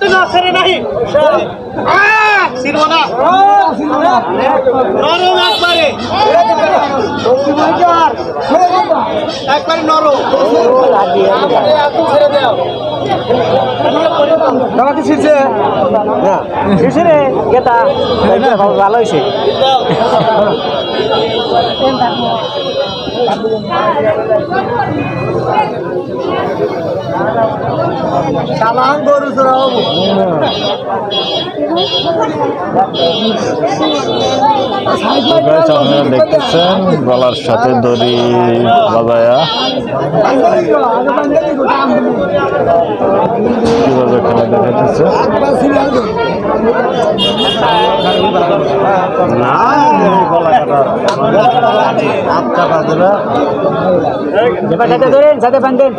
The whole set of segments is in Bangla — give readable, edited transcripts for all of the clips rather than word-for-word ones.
তো না ছেড়ে নাই সিরবো না নরম একবারে নরম ছেড়ে দাও বাবা কি ছিড়ছে না ছিড়ছে রে গেতা ভালো হয়েছে সামান গরু চড়াও আপনারা দেখতেছেন গলার সাথে দড়ি বাজায়া কিভাবে খেলা দেখাচ্ছে ধরেন সাথে বান্ধেন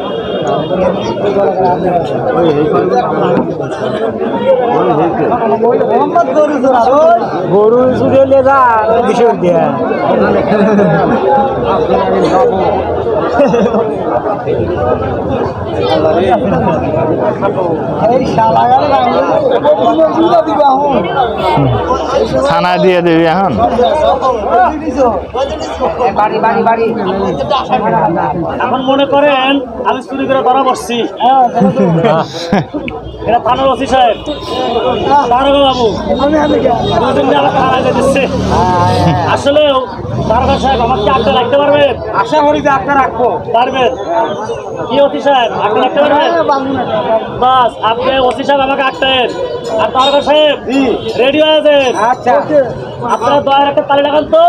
গরু চুরিয়ে যা বিষয় দিয়া থানায় দিয়ে দিবি এখন এখন মনে করেন আমি চুরি করে ধরা পড়ছি এটা থানার ওসি সাহেব দারোগা বাবু দুজন মিলে আমার থানায় যেতেছে আসলে দারোগা সাহেব আমাকে আটকে রাখতে পারবেন আশা করি যে আটকা রাখবো পারবেন কি ওসি সাহেব আটকে রাখতে পারবেন বাস আপনি ওসি সাহেব আমাকে আটকেন আর দারোগা সাহেব রেডি হয়ে যান আচ্ছা আপনারা দয়ার একটা তালি লাগান তো